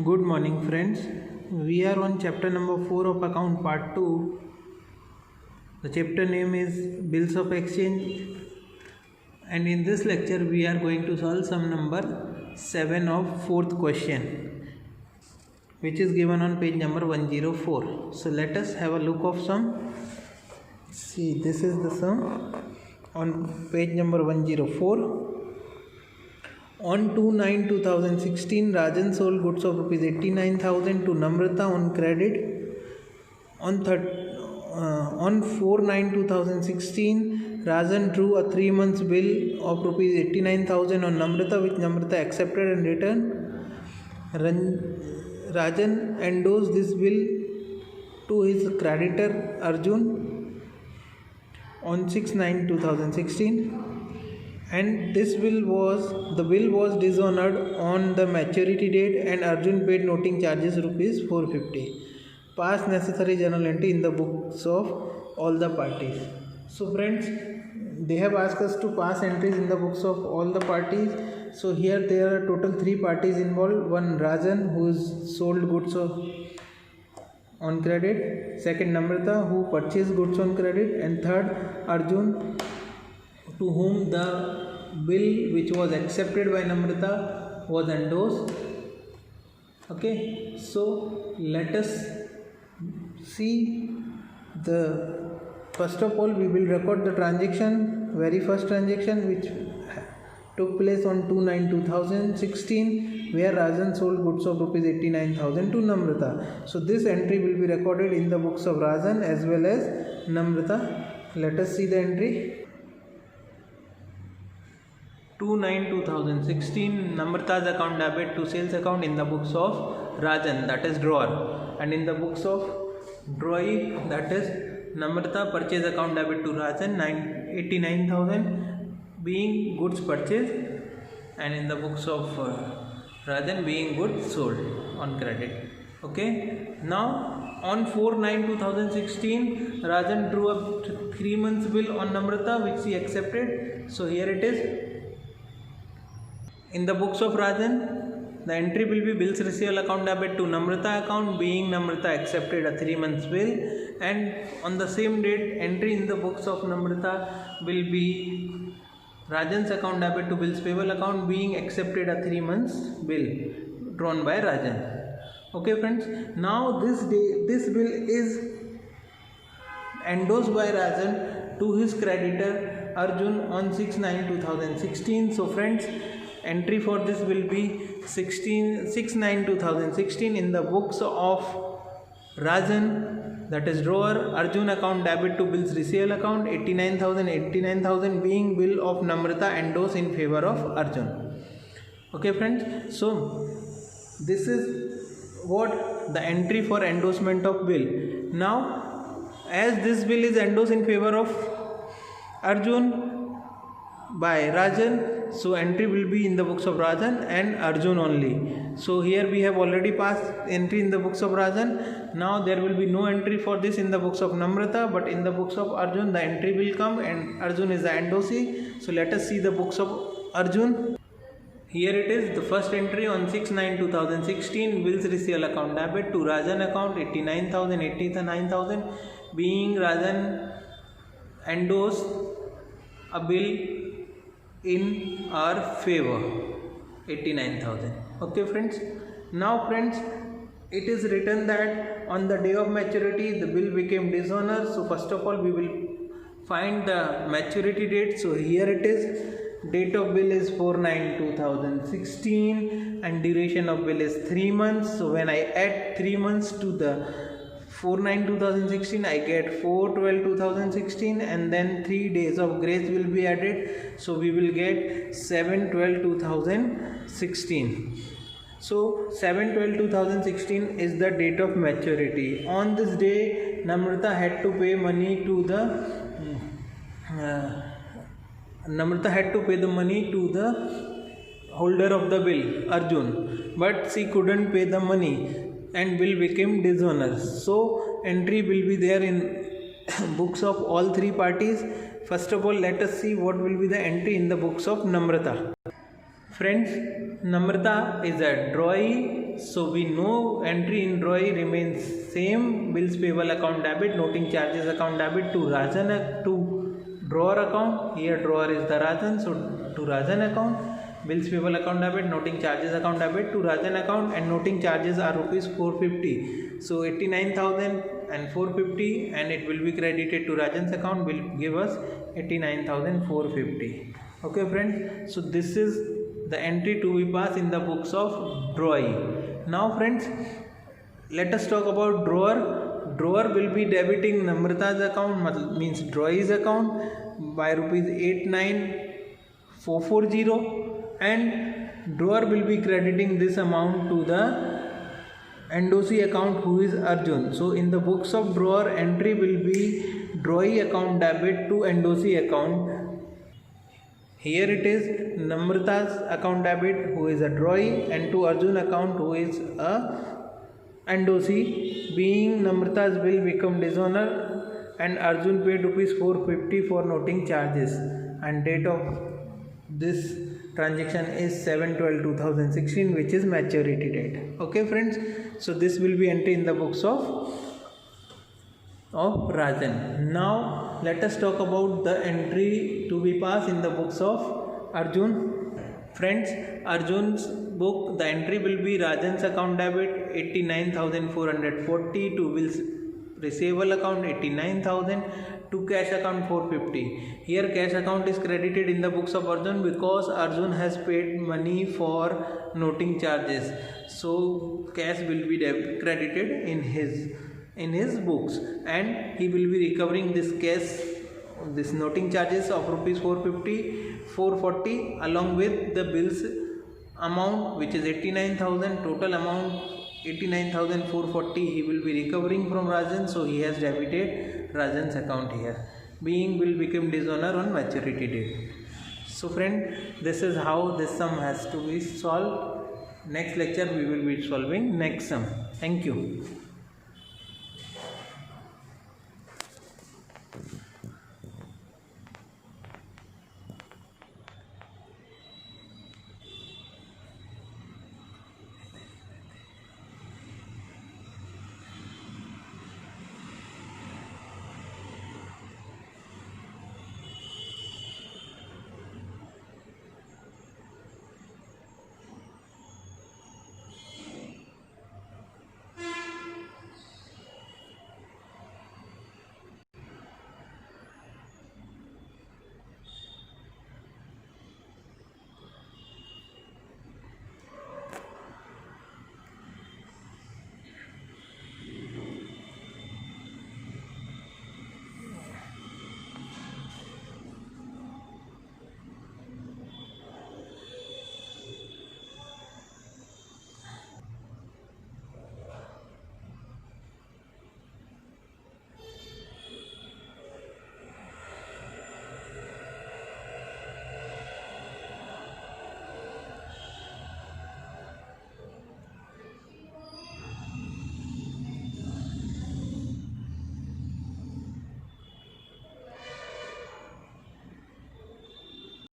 Good morning, friends. We are on chapter number 4 of account part 2. The chapter name is Bills of Exchange, and in this lecture we are going to solve sum number 7 of 4th question, which is given on page number 104. So let us have a look of sum. See, this is the sum on page number 104. On 2/9/2016, Rajan sold goods of rupees 89,000 to Namrata on credit. On 4/9/2016, Rajan drew a 3 months bill of rupees 89,000 on Namrata, which Namrata accepted and returned. Rajan endorsed this bill to his creditor Arjun on 6/9/2016. And the bill was dishonored on the maturity date, and Arjun paid noting charges rupees 450. Pass necessary journal entry in the books of all the parties. So friends, they have asked us to pass entries in the books of all the parties. So here there are total 3 parties involved. One, Rajan, who is sold goods on credit. Second, Namrata, who purchased goods on credit. And third, Arjun, to whom the bill which was accepted by Namrata was endorsed. Okay, so let us see the first of all we will record the transaction, very first transaction which took place on 2/9/2016, where Rajan sold goods of rupees 89,000 to Namrata. So this entry will be recorded in the books of Rajan as well as Namrata. Let us see the entry. 2/9/2016, Namrata's account debit to sales account in the books of Rajan, that is drawer, and in the books of drawee, that is Namrata, purchase account debit to Rajan 89,000 being goods purchased, and in the books of Rajan being goods sold on credit. Okay, now on 4/9/2016, Rajan drew a 3 months bill on Namrata which he accepted. So here it is. In the books of Rajan, the entry will be bills receivable account debit to Namrata account, being Namrata accepted a 3 months bill, and on the same date entry in the books of Namrata will be Rajan's account debit to bills payable account, being accepted a 3 months bill drawn by Rajan. Okay friends, now this bill is endorsed by Rajan to his creditor Arjun on 6/9/2016. So friends, entry for this will be 6/9/2016 in the books of Rajan, that is drawer. Arjun account debit to bills receivable account 89,000 being bill of Namrata endorsed in favor of Arjun. Okay friends, so this is what the entry for endorsement of bill. Now as this bill is endorsed in favor of Arjun by Rajan, so entry will be in the books of Rajan and Arjun only. So here we have already passed entry in the books of Rajan. Now there will be no entry for this in the books of Namrata, but in the books of Arjun the entry will come, and Arjun is the endorsee. So let us see the books of Arjun. Here it is, the first entry on 6/9/2016, bills receivable account debit to Rajan account 89,000 being Rajan endorsed a bill in our favor 89,000. Okay friends, now friends, it is written that on the day of maturity the bill became dishonored. So first of all we will find the maturity date. So here it is, date of bill is 4/9/2016 and duration of bill is 3 months. So when I add 3 months to the 4/9/2016, I get 4/12/2016, and then 3 days of grace will be added. So we will get 7/12/2016. So 7/12/2016 is the date of maturity. On this day Namrata had to pay money to the holder of the bill, Arjun, but she couldn't pay the money and bill became dishonored. So entry will be there in books of all 3 parties. First of all, let us see what will be the entry in the books of Namrata. Friends, Namrata is a drawee so we know entry in drawee remains same. Bills payable account debit, noting charges account debit to Rajan, to drawer account. Here drawer is the Rajan, so to Rajan account. Bills payable account debit, noting charges account debit to Rajan account, and noting charges are rupees 450. So 89,000 and 450, and it will be credited to Rajan's account, will give us 89,450. Okay friends, so this is the entry to be passed in the books of drawee. Now friends, let us talk about drawer. Drawer will be debiting Namrata's account, means drawee's account, by rupees 89,440, and drawer will be crediting this amount to the endorsee account, who is Arjun. So in the books of drawer, entry will be drawee account debit to endorsee account. Here it is Namrata's account debit, who is a drawee, and to Arjun account, who is a endorsee. Being Namrata's bill become dishonor, and Arjun paid rupees 450 for noting charges, and date of this transaction is 7/12/2016, which is maturity date. Okay friends, so this will be entry in the books of Rajan. Now let us talk about the entry to be passed in the books of Arjun. Friends, Arjun's book, the entry will be Rajan's account debit 89,440, to bills receivable account 89,000, to cash account 450. Here cash account is credited in the books of Arjun because Arjun has paid money for noting charges. So cash will be credited in his books, and he will be recovering this cash, this noting charges of rupees 440 along with the bills amount, which is 89,000. Total amount 89,440 he will be recovering from Rajan, so he has debited Rajan's account here. Being will become dishonor on maturity date. So friend, this is how this sum has to be solved. Next lecture we will be solving next sum. Thank you.